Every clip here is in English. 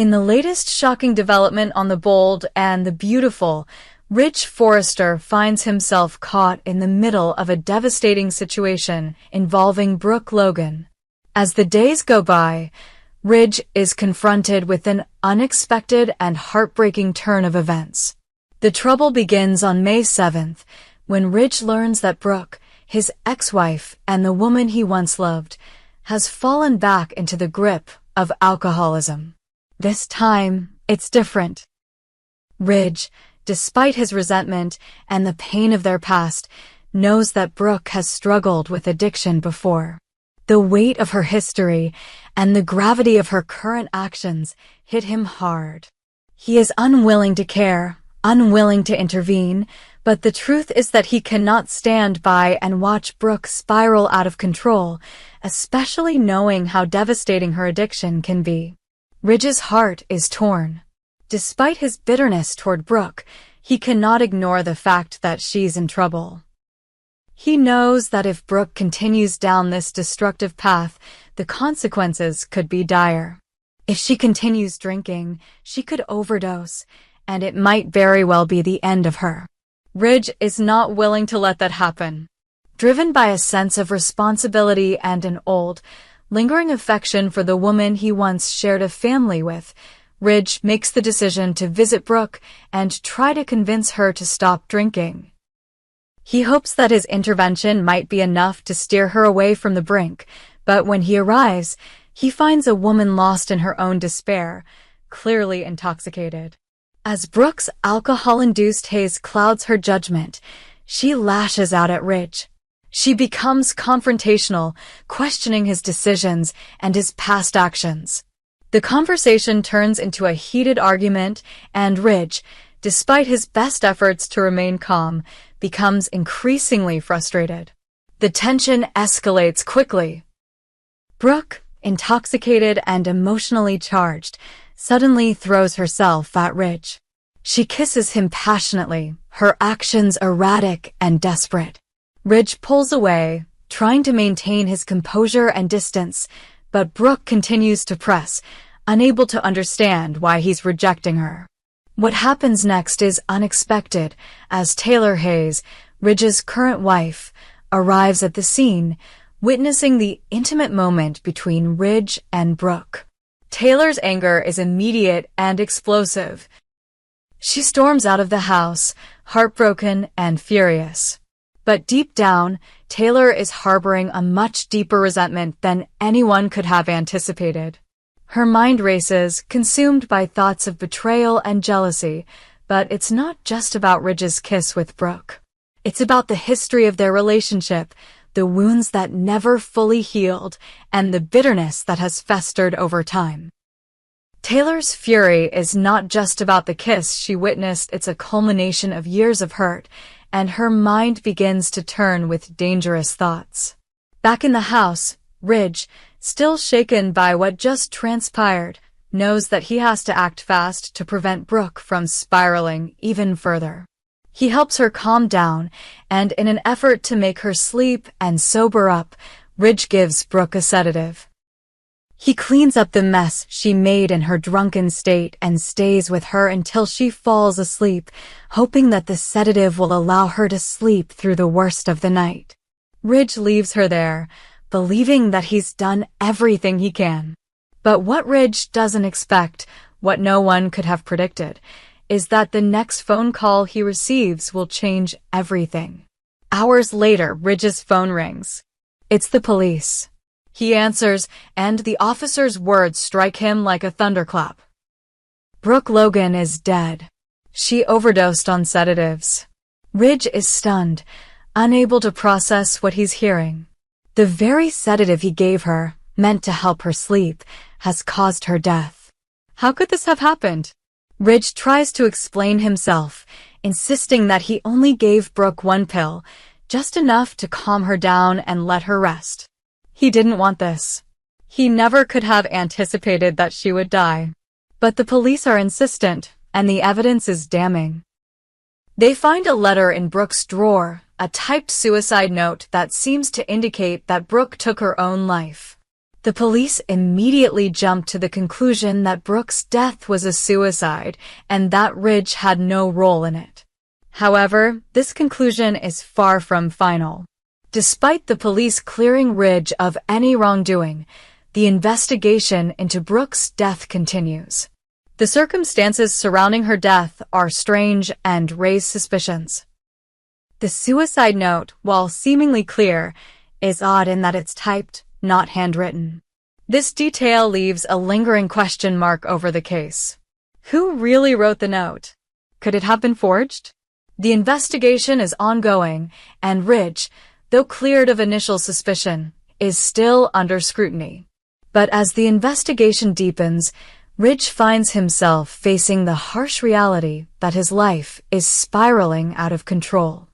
In the latest shocking development on the bold and the beautiful, Ridge Forrester finds himself caught in the middle of a devastating situation involving Brooke Logan. As the days go by, Ridge is confronted with an unexpected and heartbreaking turn of events. The trouble begins on May 7th, when Ridge learns that Brooke, his ex-wife and the woman he once loved, has fallen back into the grip of alcoholism. This time, it's different. Ridge, despite his resentment and the pain of their past, knows that Brooke has struggled with addiction before. The weight of her history and the gravity of her current actions hit him hard. He is unwilling to care, unwilling to intervene, but the truth is that he cannot stand by and watch Brooke spiral out of control, especially knowing how devastating her addiction can be. Ridge's heart is torn. Despite his bitterness toward Brooke, he cannot ignore the fact that she's in trouble. He knows that if Brooke continues down this destructive path, the consequences could be dire. If she continues drinking, she could overdose, and it might very well be the end of her. Ridge is not willing to let that happen. Driven by a sense of responsibility and an old, lingering affection for the woman he once shared a family with, Ridge makes the decision to visit Brooke and try to convince her to stop drinking. He hopes that his intervention might be enough to steer her away from the brink, but when he arrives, he finds a woman lost in her own despair, clearly intoxicated. As Brooke's alcohol-induced haze clouds her judgment, she lashes out at Ridge. She becomes confrontational, questioning his decisions and his past actions. The conversation turns into a heated argument, and Ridge, despite his best efforts to remain calm, becomes increasingly frustrated. The tension escalates quickly. Brooke, intoxicated and emotionally charged, suddenly throws herself at Ridge. She kisses him passionately, her actions erratic and desperate. Ridge pulls away, trying to maintain his composure and distance, but Brooke continues to press, unable to understand why he's rejecting her. What happens next is unexpected, as Taylor Hayes, Ridge's current wife, arrives at the scene, witnessing the intimate moment between Ridge and Brooke. Taylor's anger is immediate and explosive. She storms out of the house, heartbroken and furious. But deep down, Taylor is harboring a much deeper resentment than anyone could have anticipated. Her mind races, consumed by thoughts of betrayal and jealousy, but it's not just about Ridge's kiss with Brooke. It's about the history of their relationship, the wounds that never fully healed, and the bitterness that has festered over time. Taylor's fury is not just about the kiss she witnessed, it's a culmination of years of hurt, and her mind begins to turn with dangerous thoughts. Back in the house, Ridge, still shaken by what just transpired, knows that he has to act fast to prevent Brooke from spiraling even further. He helps her calm down, and in an effort to make her sleep and sober up, Ridge gives Brooke a sedative. He cleans up the mess she made in her drunken state and stays with her until she falls asleep, hoping that the sedative will allow her to sleep through the worst of the night. Ridge leaves her there, believing that he's done everything he can. But what Ridge doesn't expect, what no one could have predicted, is that the next phone call he receives will change everything. Hours later, Ridge's phone rings. It's the police. He answers, and the officer's words strike him like a thunderclap. Brooke Logan is dead. She overdosed on sedatives. Ridge is stunned, unable to process what he's hearing. The very sedative he gave her, meant to help her sleep, has caused her death. How could this have happened? Ridge tries to explain himself, insisting that he only gave Brooke one pill, just enough to calm her down and let her rest. He didn't want this. He never could have anticipated that she would die. But the police are insistent, and the evidence is damning. They find a letter in Brooke's drawer, a typed suicide note that seems to indicate that Brooke took her own life. The police immediately jumped to the conclusion that Brooke's death was a suicide and that Ridge had no role in it. However, this conclusion is far from final. Despite the police clearing Ridge of any wrongdoing, the investigation into Brooke's death continues. The circumstances surrounding her death are strange and raise suspicions. The suicide note, while seemingly clear, is odd in that it's typed, not handwritten. This detail leaves a lingering question mark over the case. Who really wrote the note? Could it have been forged? The investigation is ongoing, and Ridge, though cleared of initial suspicion, is still under scrutiny. But as the investigation deepens, Ridge finds himself facing the harsh reality that his life is spiraling out of control.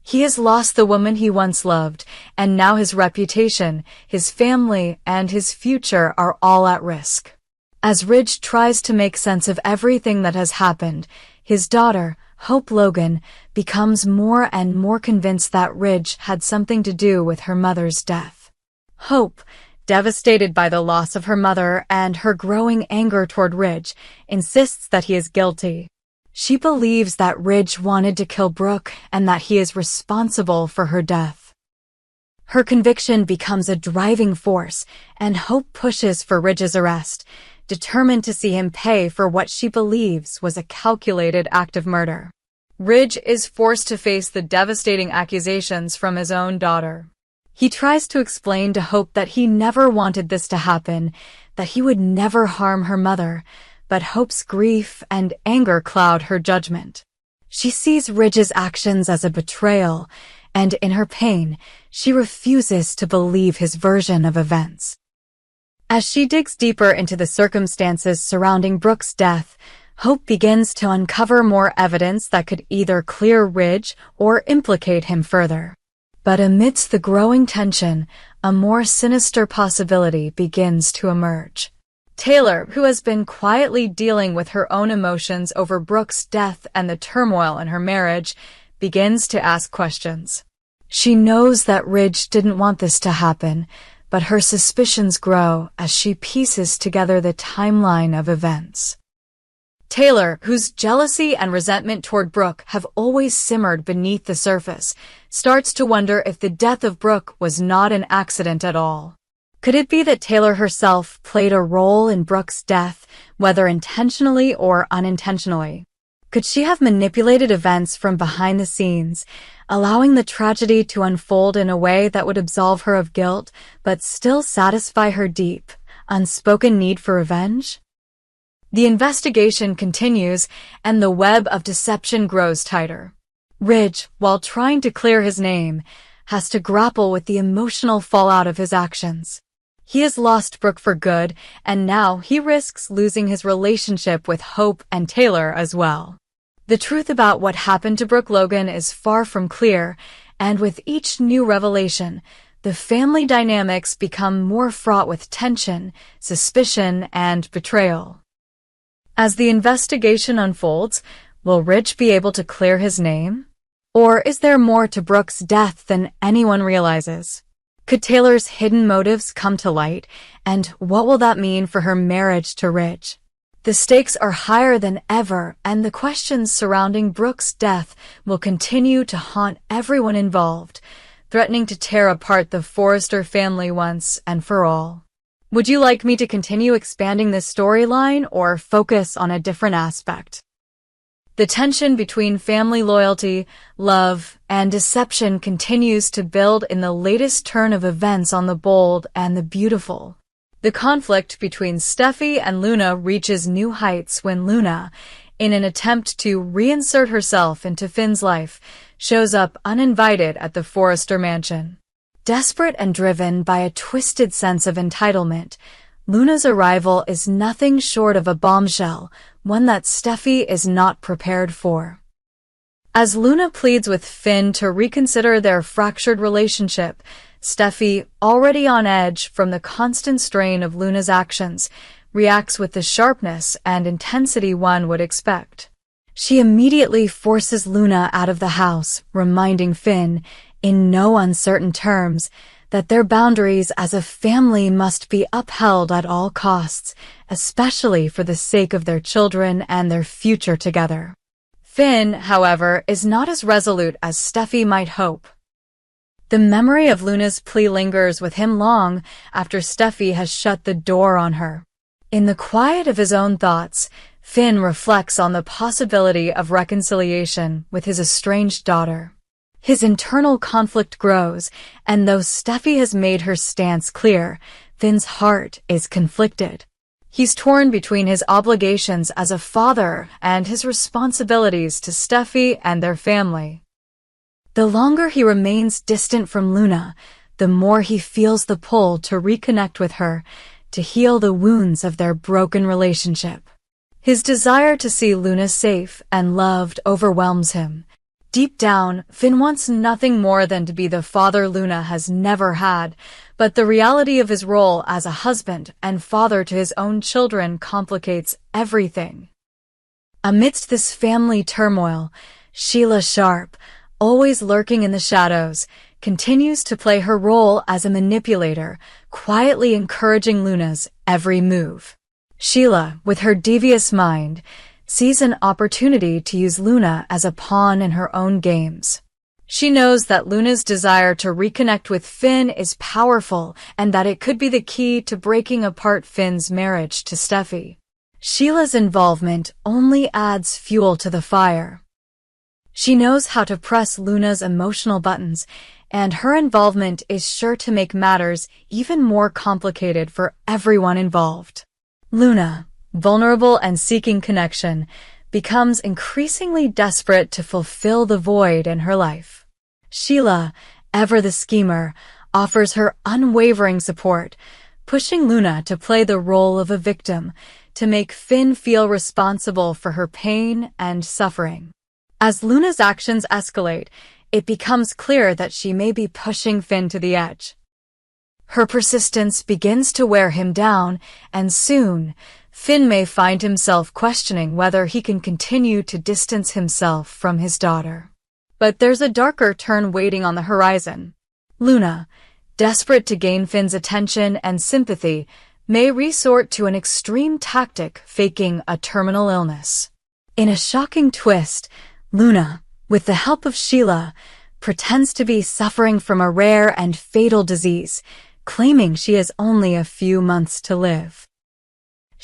He has lost the woman he once loved, and now his reputation, his family, and his future are all at risk. As Ridge tries to make sense of everything that has happened, his daughter, Hope Logan, becomes more and more convinced that Ridge had something to do with her mother's death. Hope, devastated by the loss of her mother and her growing anger toward Ridge, insists that he is guilty. She believes that Ridge wanted to kill Brooke and that he is responsible for her death. Her conviction becomes a driving force, and Hope pushes for Ridge's arrest, determined to see him pay for what she believes was a calculated act of murder. Ridge is forced to face the devastating accusations from his own daughter. He tries to explain to Hope that he never wanted this to happen, that he would never harm her mother, but Hope's grief and anger cloud her judgment. She sees Ridge's actions as a betrayal, and in her pain, she refuses to believe his version of events. As she digs deeper into the circumstances surrounding Brooke's death, Hope begins to uncover more evidence that could either clear Ridge or implicate him further. But amidst the growing tension, a more sinister possibility begins to emerge. Taylor, who has been quietly dealing with her own emotions over Brooke's death and the turmoil in her marriage, begins to ask questions. She knows that Ridge didn't want this to happen, but her suspicions grow as she pieces together the timeline of events. Taylor, whose jealousy and resentment toward Brooke have always simmered beneath the surface, starts to wonder if the death of Brooke was not an accident at all. Could it be that Taylor herself played a role in Brooke's death, whether intentionally or unintentionally? Could she have manipulated events from behind the scenes, allowing the tragedy to unfold in a way that would absolve her of guilt, but still satisfy her deep, unspoken need for revenge? The investigation continues, and the web of deception grows tighter. Ridge, while trying to clear his name, has to grapple with the emotional fallout of his actions. He has lost Brooke for good, and now he risks losing his relationship with Hope and Taylor as well. The truth about what happened to Brooke Logan is far from clear, and with each new revelation, the family dynamics become more fraught with tension, suspicion, and betrayal. As the investigation unfolds, will Ridge be able to clear his name? Or is there more to Brooke's death than anyone realizes? Could Taylor's hidden motives come to light, and what will that mean for her marriage to Ridge? The stakes are higher than ever, and the questions surrounding Brooke's death will continue to haunt everyone involved, threatening to tear apart the Forrester family once and for all. Would you like me to continue expanding this storyline or focus on a different aspect? The tension between family loyalty, love, and deception continues to build in the latest turn of events on The Bold and the Beautiful. The conflict between Steffi and Luna reaches new heights when Luna, in an attempt to reinsert herself into Finn's life, shows up uninvited at the Forrester mansion. Desperate and driven by a twisted sense of entitlement, Luna's arrival is nothing short of a bombshell, one that Steffi is not prepared for. As Luna pleads with Finn to reconsider their fractured relationship, Steffi, already on edge from the constant strain of Luna's actions, reacts with the sharpness and intensity one would expect. She immediately forces Luna out of the house, reminding Finn, in no uncertain terms, that their boundaries as a family must be upheld at all costs, especially for the sake of their children and their future together. Finn, however, is not as resolute as Steffi might hope. The memory of Luna's plea lingers with him long after Steffi has shut the door on her. In the quiet of his own thoughts, Finn reflects on the possibility of reconciliation with his estranged daughter. His internal conflict grows, and though Steffi has made her stance clear, Finn's heart is conflicted. He's torn between his obligations as a father and his responsibilities to Steffi and their family. The longer he remains distant from Luna, the more he feels the pull to reconnect with her, to heal the wounds of their broken relationship. His desire to see Luna safe and loved overwhelms him. Deep down, Finn wants nothing more than to be the father Luna has never had, but the reality of his role as a husband and father to his own children complicates everything. Amidst this family turmoil, Sheila Sharp, always lurking in the shadows, continues to play her role as a manipulator, quietly encouraging Luna's every move. Sheila, with her devious mind, sees an opportunity to use Luna as a pawn in her own games. She knows that Luna's desire to reconnect with Finn is powerful and that it could be the key to breaking apart Finn's marriage to Steffi. Sheila's involvement only adds fuel to the fire. She knows how to press Luna's emotional buttons, and her involvement is sure to make matters even more complicated for everyone involved. Luna, vulnerable and seeking connection, becomes increasingly desperate to fulfill the void in her life. Sheila, ever the schemer, offers her unwavering support, pushing Luna to play the role of a victim, to make Finn feel responsible for her pain and suffering. As Luna's actions escalate, it becomes clear that she may be pushing Finn to the edge. Her persistence begins to wear him down, and soon, Finn may find himself questioning whether he can continue to distance himself from his daughter. But there's a darker turn waiting on the horizon. Luna, desperate to gain Finn's attention and sympathy, may resort to an extreme tactic, faking a terminal illness. In a shocking twist, Luna, with the help of Sheila, pretends to be suffering from a rare and fatal disease, claiming she has only a few months to live.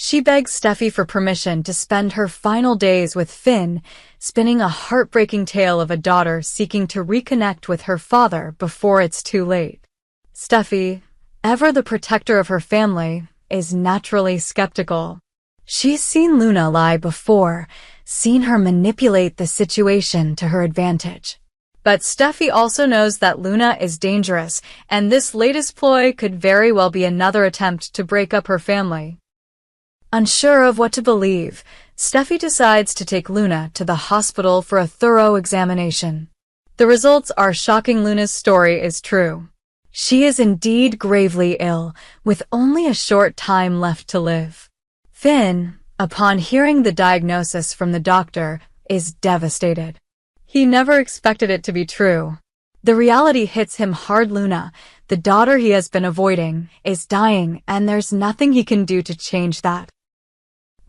She begs Steffi for permission to spend her final days with Finn, spinning a heartbreaking tale of a daughter seeking to reconnect with her father before it's too late. Steffi, ever the protector of her family, is naturally skeptical. She's seen Luna lie before, seen her manipulate the situation to her advantage. But Steffi also knows that Luna is dangerous, and this latest ploy could very well be another attempt to break up her family. Unsure of what to believe, Steffi decides to take Luna to the hospital for a thorough examination. The results are shocking. Luna's story is true. She is indeed gravely ill, with only a short time left to live. Finn, upon hearing the diagnosis from the doctor, is devastated. He never expected it to be true. The reality hits him hard. Luna, the daughter he has been avoiding, is dying, and there's nothing he can do to change that.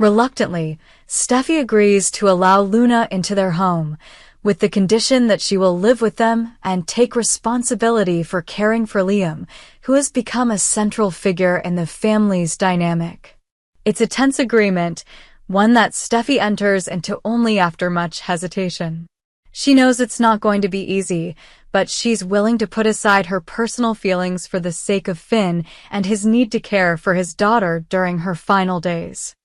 Reluctantly, Steffi agrees to allow Luna into their home, with the condition that she will live with them and take responsibility for caring for Liam, who has become a central figure in the family's dynamic. It's a tense agreement, one that Steffi enters into only after much hesitation. She knows it's not going to be easy, but she's willing to put aside her personal feelings for the sake of Finn and his need to care for his daughter during her final days.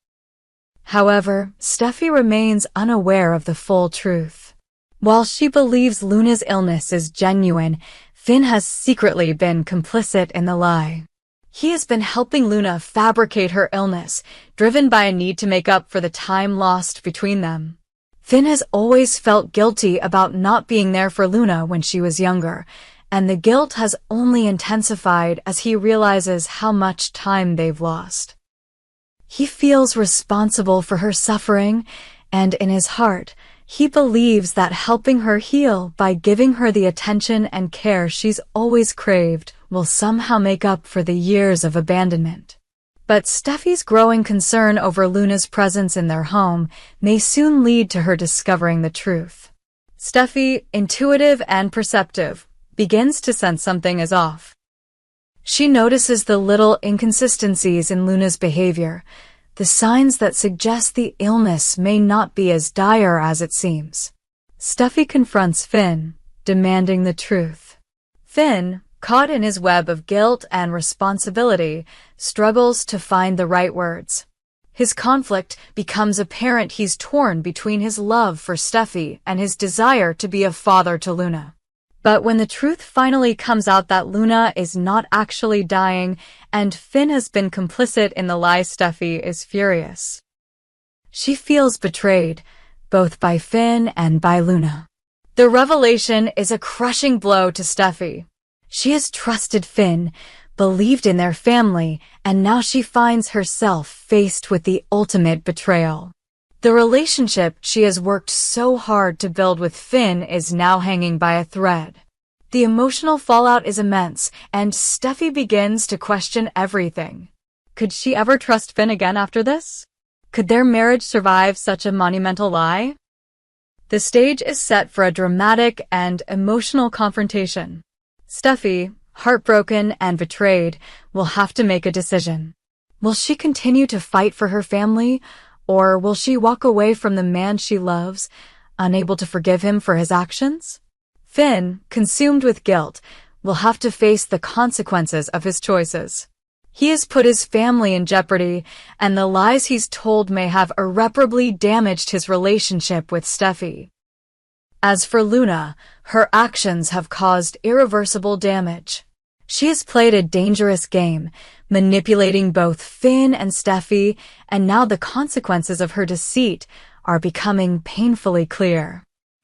However, Steffi remains unaware of the full truth. While she believes Luna's illness is genuine, Finn has secretly been complicit in the lie. He has been helping Luna fabricate her illness, driven by a need to make up for the time lost between them. Finn has always felt guilty about not being there for Luna when she was younger, and the guilt has only intensified as he realizes how much time they've lost. He feels responsible for her suffering, and in his heart, He believes that helping her heal by giving her the attention and care she's always craved will somehow make up for the years of abandonment. But Steffi's growing concern over Luna's presence in their home may soon lead to her discovering the truth. Steffi, intuitive and perceptive, begins to sense something is off. She notices the little inconsistencies in Luna's behavior, the signs that suggest the illness may not be as dire as it seems. Steffi confronts Finn, demanding the truth. Finn, caught in his web of guilt and responsibility, struggles to find the right words. His conflict becomes apparent. He's torn between his love for Steffi and his desire to be a father to Luna. But when the truth finally comes out that Luna is not actually dying and Finn has been complicit in the lie, Steffi is furious. She feels betrayed, both by Finn and by Luna. The revelation is a crushing blow to Steffi. She has trusted Finn, believed in their family, and now she finds herself faced with the ultimate betrayal. The relationship she has worked so hard to build with Finn is now hanging by a thread. The emotional fallout is immense, and Steffi begins to question everything. Could she ever trust Finn again after this? Could their marriage survive such a monumental lie? The stage is set for a dramatic and emotional confrontation. Steffi, heartbroken and betrayed, will have to make a decision. Will she continue to fight for her family, or will she walk away from the man she loves, unable to forgive him for his actions? Finn, consumed with guilt, will have to face the consequences of his choices. He has put his family in jeopardy, and the lies he's told may have irreparably damaged his relationship with Steffi. As for Luna, her actions have caused irreversible damage. She has played a dangerous game, manipulating both Finn and Steffi, and now the consequences of her deceit are becoming painfully clear.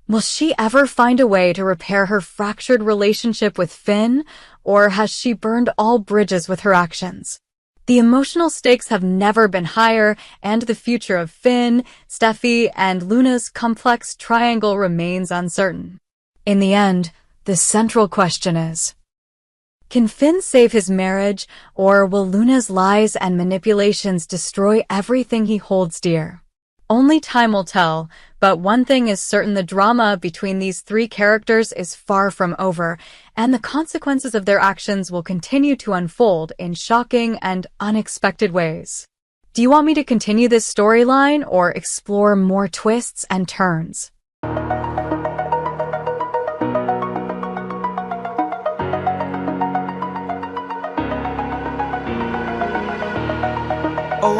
Will she ever find a way to repair her fractured relationship with Finn, or has she burned all bridges with her actions? The emotional stakes have never been higher, and the future of Finn, Steffi, and Luna's complex triangle remains uncertain. In the end, the central question is, can Finn save his marriage, or will Luna's lies and manipulations destroy everything he holds dear? Only time will tell, but one thing is certain: the drama between these three characters is far from over, and the consequences of their actions will continue to unfold in shocking and unexpected ways. Do you want me to continue this storyline or explore more twists and turns? Oh,